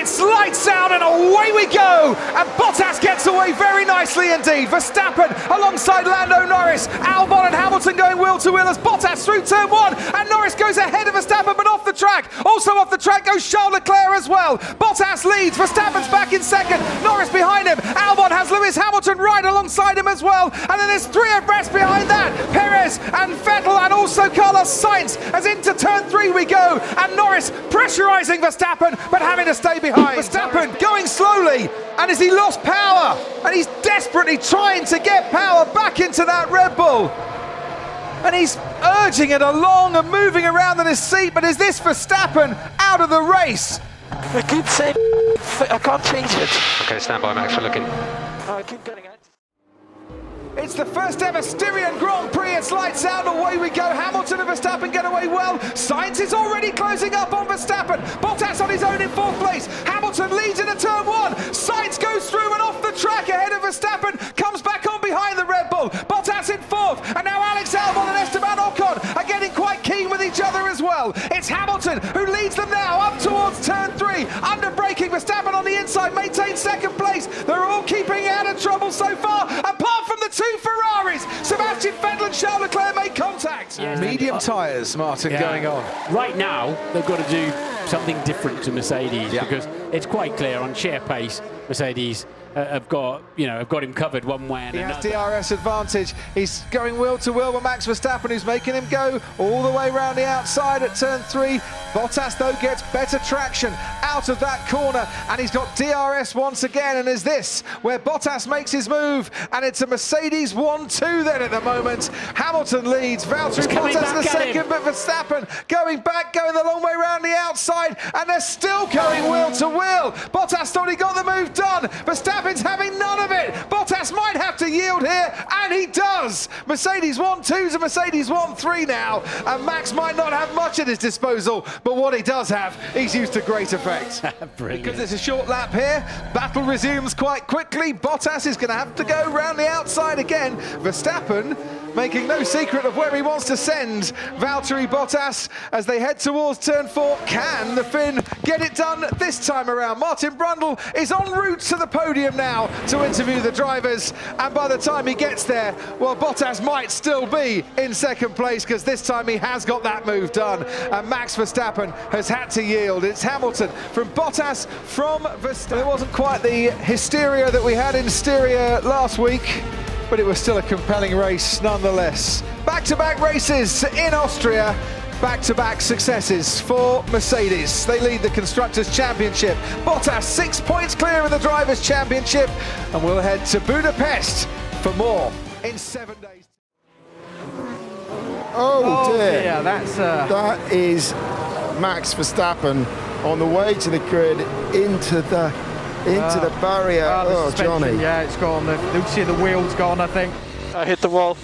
it's lights out and away we go! And Bottas gets away very nicely indeed. Verstappen alongside Lando Norris. Albon and Hamilton going wheel to wheel as Bottas through turn one. And Norris goes ahead of Verstappen but off the track. Also off the track goes Charles Leclerc as well. Bottas leads. Verstappen's back in second. Norris behind him. Albon has Lewis Hamilton right alongside him as well. And then there's three abreast behind that. Perez and Vettel and also Carlos Sainz as into turn three we go. And Norris pressurising Verstappen but having to stay behind. Verstappen going slowly, and has he lost power? And he's desperately trying to get power back into that Red Bull. And he's urging it along and moving around in his seat, but is this Verstappen out of the race? I keep saying I can't change it. Okay, stand by, Max, we're looking. I keep getting it. It's the first ever Styrian Grand Prix. It's lights out, away we go. Hamilton and Verstappen get away well. Sainz is already closing up on Verstappen. Bottas on his own in fourth place. Hamilton leads into turn one. Sainz goes through and off the track ahead of Verstappen. Comes back on behind the Red Bull. Bottas in fourth. And now Alex Albon and Esteban Ocon are getting quite keen with each other as well. It's Hamilton who leads them now up towards turn three. Under braking, Verstappen on the inside maintains second place. They're all keeping out of trouble so far, apart from the two Ferraris. Sebastian Vettel and Charles Leclerc make contact. Medium tyres, Martin, going on. Right now, they've got to do something different to Mercedes because it's quite clear on sheer pace, Mercedes have got him covered one way and another. He has DRS advantage. He's going wheel to wheel with Max Verstappen, who's making him go all the way around the outside at turn three. Bottas, though, gets better traction out of that corner, and he's got DRS once again. And is this where Bottas makes his move? And it's a Mercedes 1-2 then at the moment. Hamilton leads. Valtteri Bottas in the second, but Verstappen going back, going the long way around the outside, and they're still going wheel to wheel. Bottas thought he got the move done. Verstappen's having none of it. Bottas might have to yield here, and he does. Mercedes 1-2 to Mercedes 1-3 now, and Max might not have much at his disposal, but what he does have, he's used to great effect. Because it's a short lap here, battle resumes quite quickly. Bottas is going to have to go round the outside again. Verstappen making no secret of where he wants to send Valtteri Bottas as they head towards turn four. Can the Finn get it done this time around? Martin Brundle is en route to the podium now to interview the drivers, and by the time he gets there, well, Bottas might still be in second place because this time he has got that move done, and Max Verstappen has had to yield. It's Hamilton from Bottas from Verstappen. It wasn't quite the hysteria that we had in Styria last week, but it was still a compelling race nonetheless. Back-to-back races in Austria, back-to-back successes for Mercedes. They lead the Constructors' Championship. Bottas 6 points clear in the Drivers' Championship, and we'll head to Budapest for more in 7 days. Oh dear, that's that is Max Verstappen on the way to the grid into the barrier. The Johnny. Yeah, it's gone. You see the wheels gone, I think. I hit the wall.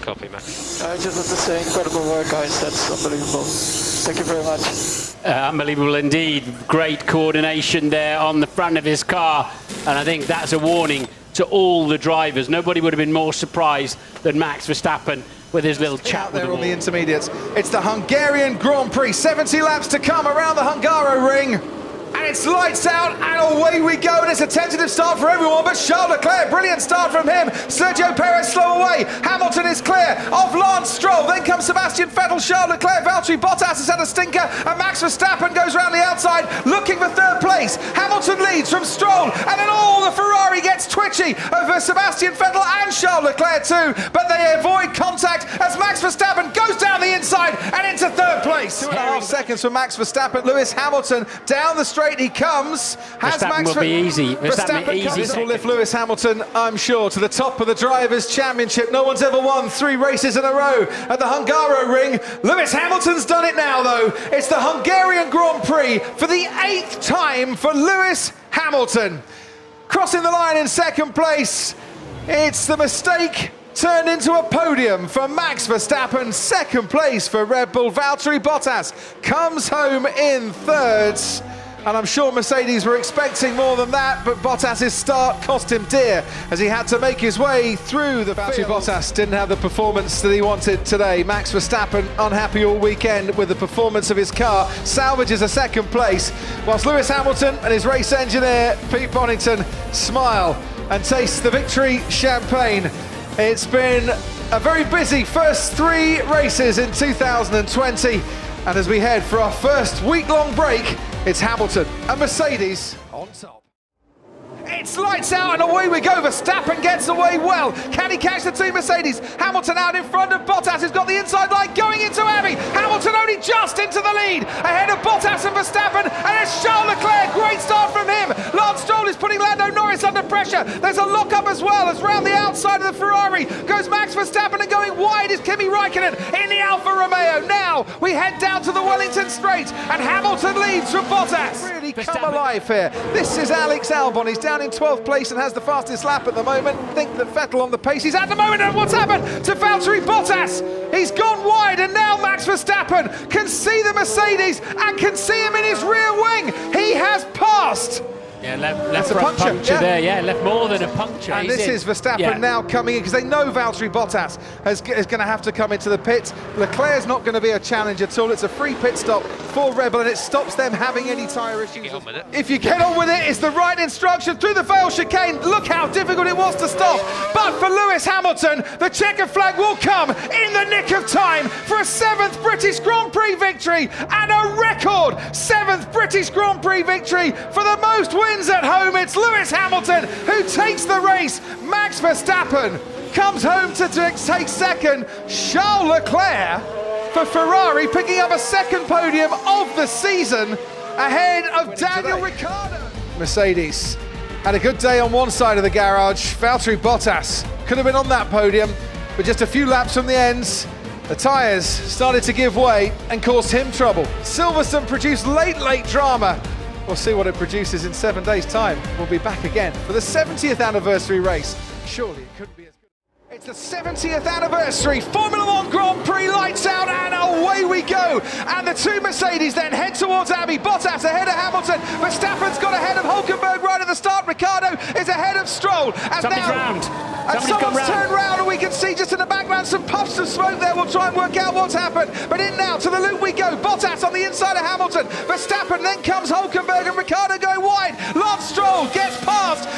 Copy, Max. I just have to say, incredible work, guys. That's unbelievable. Thank you very much. Unbelievable indeed. Great coordination there on the front of his car. And I think that's a warning to all the drivers. Nobody would have been more surprised than Max Verstappen with his little chat there on the intermediates. It's the Hungarian Grand Prix. 70 laps to come around the Hungaroring. And it's lights out and away we go, and it's a tentative start for everyone but Charles Leclerc. Brilliant start from him. Sergio Perez slow away. Hamilton is clear of Lance Stroll. Then comes Sebastian Vettel, Charles Leclerc, Valtteri Bottas has had a stinker, and Max Verstappen goes round the outside looking for third place. Hamilton leads from Stroll, and then the Ferrari gets twitchy over Sebastian Vettel and Charles Leclerc too, but they avoid contact as Max Verstappen goes down the inside and into third place. 2.5 seconds for Max Verstappen. Lewis Hamilton down the straight he comes. Verstappen will be easy. Verstappen easy. This will lift Lewis Hamilton, I'm sure, to the top of the Drivers' Championship. No one's ever won 3 races in a row at the Hungaroring. Lewis Hamilton's done it now, though. It's the Hungarian Grand Prix for the 8th time for Lewis Hamilton. Crossing the line in second place. It's the mistake turned into a podium for Max Verstappen. Second place for Red Bull. Valtteri Bottas comes home in third. and I'm sure Mercedes were expecting more than that, but Bottas's start cost him dear as he had to make his way through the field. Bottas didn't have the performance that he wanted today. Max Verstappen unhappy all weekend with the performance of his car, salvages a second place, whilst Lewis Hamilton and his race engineer Pete Bonington smile and taste the victory champagne. It's been a very busy first 3 races in 2020, and as we head for our first week-long break, it's Hamilton and Mercedes on top. It's lights out and away we go. Verstappen gets away well. Can he catch the two Mercedes? Hamilton out in front of Bottas, who's got the inside line going into Abbey. Hamilton only just into the lead, ahead of Bottas and Verstappen, and it's Charles Leclerc. Great start from him. Lance Stroll is putting Lando Norris under pressure. There's a lock-up as well, as round the outside of the Ferrari goes Max Verstappen, and going wide is Kimi Raikkonen in the Alfa Romeo. Now we head down to the Wellington Straight, and Hamilton leads from Bottas. Really come alive here. This is Alex Albon. He's down in 12th place and has the fastest lap at the moment. Think that Vettel on the pace. He's at the moment, and what's happened to Valtteri Bottas? He's gone wide, and now Max Verstappen can see the Mercedes and can see him in his rear wing. He has passed. Yeah, left front puncture there, yeah, left more than a puncture. And this is Verstappen now coming in, because they know Valtteri Bottas is going to have to come into the pit. Leclerc's not going to be a challenge at all. It's a free pit stop for Red Bull, and it stops them having any tyre issues. If you get on with it, it's the right instruction through the fail chicane. Look how difficult it was to stop. But for Lewis Hamilton, the checkered flag will come in the nick of time for a 7th British Grand Prix victory, and a record 7th British Grand Prix victory for the most wins at home. It's Lewis Hamilton who takes the race. Max Verstappen comes home to take second. Charles Leclerc for Ferrari picking up a second podium of the season ahead of Daniel Ricciardo. Mercedes had a good day on one side of the garage. Valtteri Bottas could have been on that podium, but just a few laps from the ends, the tyres started to give way and caused him trouble. Silverstone produced late drama. We'll see what it produces in 7 days' time. We'll be back again for the 70th anniversary race. Surely it couldn't be as good. It's the 70th anniversary Formula One Grand Prix, lights out, and away we go. And the two Mercedes then head towards Abbey. Bottas ahead of Hamilton. Verstappen's got ahead of Hülkenberg right at the start. Ricciardo is ahead of Stroll. And Somebody's now, round. And someone's turned round, and we can see just in the background some puffs of smoke there. We'll try and work out what's happened. But in now, to the loop we go. Bottas on the inside of Hamilton. Verstappen, then comes Hülkenberg, and Ricciardo going wide. Lance Stroll gets past.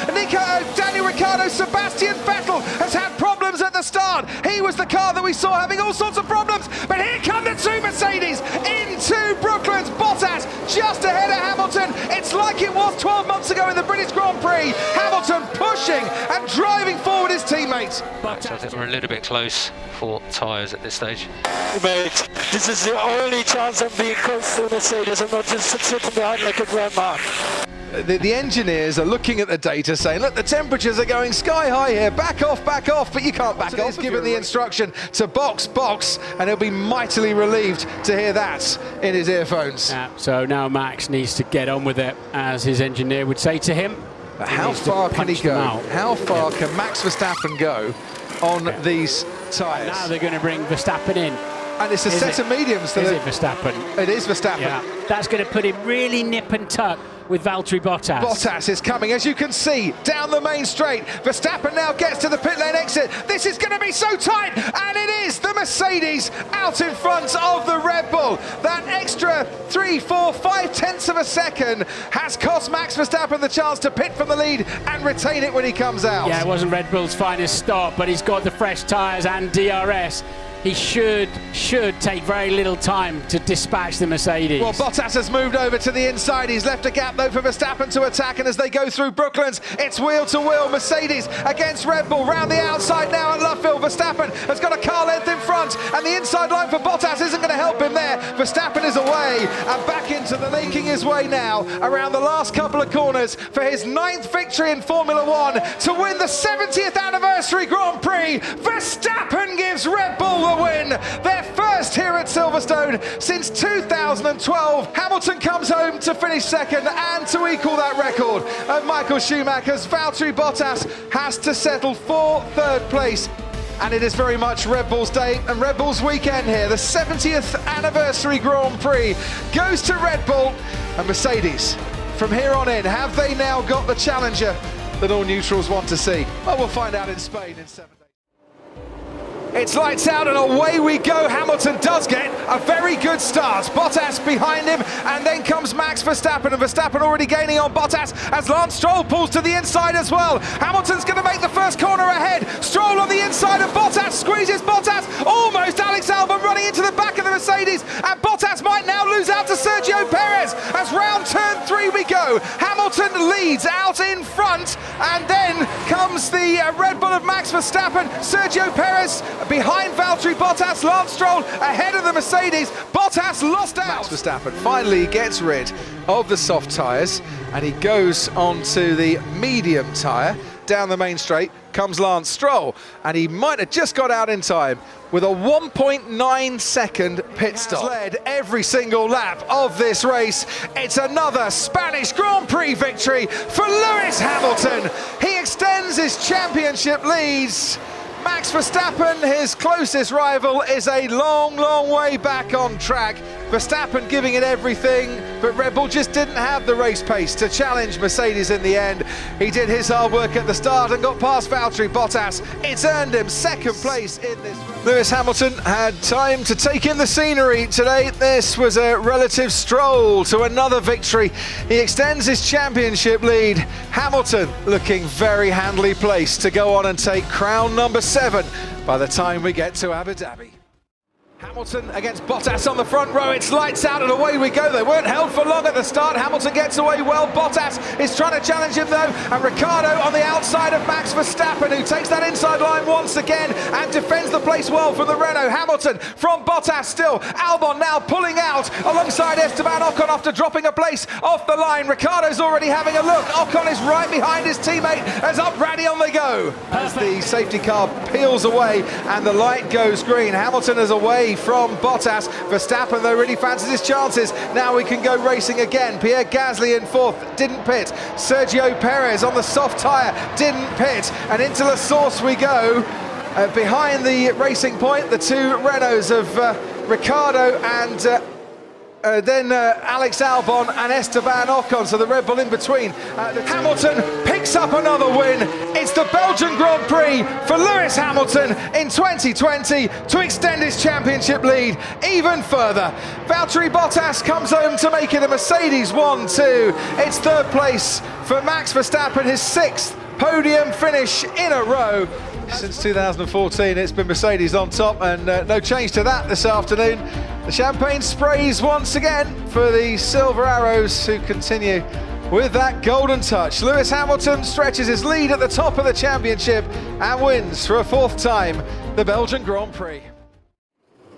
Daniel Ricciardo. Sebastian Vettel has had problems at the start. He was the car that we saw having all sorts of problems. But here come the two Mercedes into Brooklands. Bottas just ahead of Hamilton. It's like it was 12 months ago in the British Grand Prix. Hamilton pushing and driving forward his teammates. I think we're a little bit close for tyres at this stage. Mate, this is the only chance I'm being close to Mercedes. I'm not just sitting behind like a grandma. The engineers are looking at the data saying, look, the temperatures are going sky high here, back off, but you can't back off. He's given the instruction to box, and he'll be mightily relieved to hear that in his earphones. Yeah, so now Max needs to get on with it, as his engineer would say to him. But how far can he go? How far can Max Verstappen go on these tyres? Now they're going to bring Verstappen in. And it's a set of mediums. Is it Verstappen? It is Verstappen. Yeah. That's going to put him really nip and tuck with Valtteri Bottas. Bottas is coming, as you can see, down the main straight. Verstappen now gets to the pit lane exit. This is going to be so tight, and it is the Mercedes out in front of the Red Bull. That extra 3, 4, 5 tenths of a second has cost Max Verstappen the chance to pit from the lead and retain it when he comes out. Yeah, it wasn't Red Bull's finest stop, but he's got the fresh tyres and DRS. He should take very little time to dispatch the Mercedes. Well, Bottas has moved over to the inside. He's left a gap, though, for Verstappen to attack, and as they go through Brooklands, it's wheel-to-wheel. Mercedes against Red Bull. Round the outside now at Luffield. Verstappen has got a car length in front, and the inside line for Bottas isn't going to help him there. Verstappen is away, and back into the making his way now around the last couple of corners for his 9th victory in Formula One to win the 70th anniversary Grand Prix. Verstappen gives Red Bull the win, their first here at Silverstone since 2012. Hamilton comes home to finish second and to equal that record of Michael Schumacher's. Valtteri Bottas has to settle for 3rd place. And it is very much Red Bull's day and Red Bull's weekend here. The 70th anniversary Grand Prix goes to Red Bull, and Mercedes from here on in, have they now got the challenger that all neutrals want to see? Well, we'll find out in Spain in 7 days. It's lights out and away we go. Hamilton does get a very good start. Bottas behind him, and then comes Max Verstappen, and Verstappen already gaining on Bottas as Lance Stroll pulls to the inside as well. Hamilton's going to make the first corner ahead. Stroll on the inside, and Bottas squeezes Bottas. Almost Alex Albon running into the back of the Mercedes, and Bottas might now lose out to Sergio Perez as round turn 3 we go. Hamilton leads out in front, and then comes the Red Bull of Max Verstappen. Sergio Perez behind Valtteri Bottas, Lance Stroll ahead of the Mercedes. Bottas lost out. Max Verstappen finally gets rid of the soft tyres, and he goes onto the medium tyre. Down the main straight comes Lance Stroll, and he might have just got out in time with a 1.9 second pit stop. Led every single lap of this race. It's another Spanish Grand Prix victory for Lewis Hamilton. He extends his championship leads. Max Verstappen, his closest rival, is a long, long way back on track. Verstappen giving it everything, but Red Bull just didn't have the race pace to challenge Mercedes in the end. He did his hard work at the start and got past Valtteri Bottas. It's earned him second place in this race. Lewis Hamilton had time to take in the scenery today. This was a relative stroll to another victory. He extends his championship lead. Hamilton looking very handily placed to go on and take crown number 7 by the time we get to Abu Dhabi. Hamilton against Bottas on the front row. It's lights out and away we go. They weren't held for long at the start. Hamilton gets away well. Bottas is trying to challenge him though, and Ricciardo on the outside of Max Verstappen, who takes that inside line once again and defends the place well from the Renault. Hamilton from Bottas still. Albon now pulling out alongside Esteban Ocon after dropping a place off the line. Ricciardo's already having a look. Ocon is right behind his teammate as up Raddy on they go. As the safety car peels away and the light goes green, Hamilton is away from Bottas. Verstappen though really fancies his chances. Now we can go racing again. Pierre Gasly in 4th, didn't pit. Sergio Perez on the soft tyre, didn't pit. And into La Source we go. Behind the racing point, the two Renaults of Ricciardo and then Alex Albon and Esteban Ocon, so the Red Bull in between. Hamilton picks up another win. It's the Belgian Grand Prix for Lewis Hamilton in 2020 to extend his championship lead even further. Valtteri Bottas comes home to make it a Mercedes 1-2. It's 3rd place for Max Verstappen, his 6th podium finish in a row. Since 2014 it's been Mercedes on top, and no change to that this afternoon. The champagne sprays once again for the Silver Arrows, who continue with that golden touch. Lewis Hamilton stretches his lead at the top of the championship and wins for a 4th time the Belgian Grand Prix.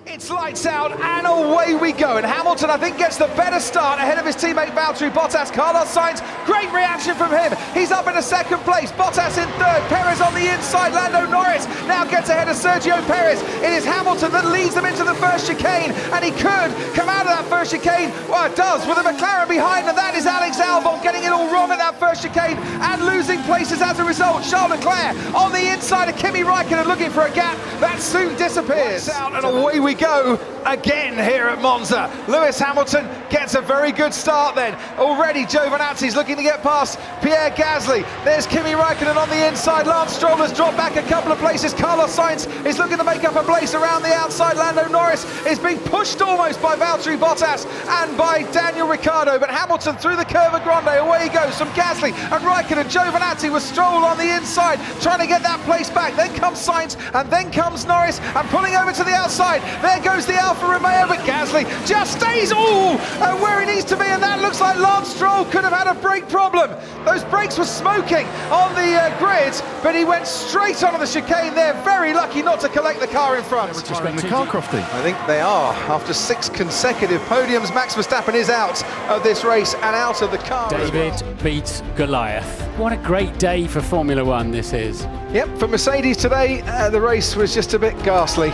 It's lights out and away we go, and Hamilton I think gets the better start ahead of his teammate Valtteri Bottas. Carlos Sainz, great reaction from him. He's up in a 2nd place. Bottas in 3rd. Perez on the inside. Lando Norris now gets ahead of Sergio Perez. It is Hamilton that leads them into the first chicane, and he could come out of that first chicane. Well, it does, with a McLaren behind, and that is Alex Albon getting it all wrong at that first chicane and losing places as a result. Charles Leclerc on the inside of Kimi Raikkonen looking for a gap that soon disappears. Lights out and away we go again here at Monza. Lewis Hamilton gets a very good start then. Already Giovinazzi's looking to get past Pierre Gasly. There's Kimi Raikkonen on the inside. Lance Stroll has dropped back a couple of places. Carlos Sainz is looking to make up a place around the outside. Lando Norris is being pushed almost by Valtteri Bottas and by Daniel Ricciardo, but Hamilton through the Curva Grande, away he goes from Gasly and Raikkonen. Giovinazzi with Stroll on the inside trying to get that place back. Then comes Sainz and then comes Norris, and pulling over to the outside. There goes the Alfa Romeo, but Gasly just stays where he needs to be, and that looks like Lance Stroll could have had a brake problem. Those brakes were smoking on the grid, but he went straight onto the chicane there. Very lucky not to collect the car in front. Just been the car, Crofty. I think they are. After 6 consecutive podiums, Max Verstappen is out of this race and out of the car. David beats Goliath. What a great day for Formula One this is. Yep, for Mercedes today, the race was just a bit ghastly.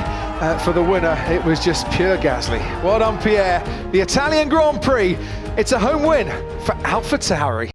For the winner, it was just pure Gasly. Well done, Pierre. The Italian Grand Prix, it's a home win for AlphaTauri.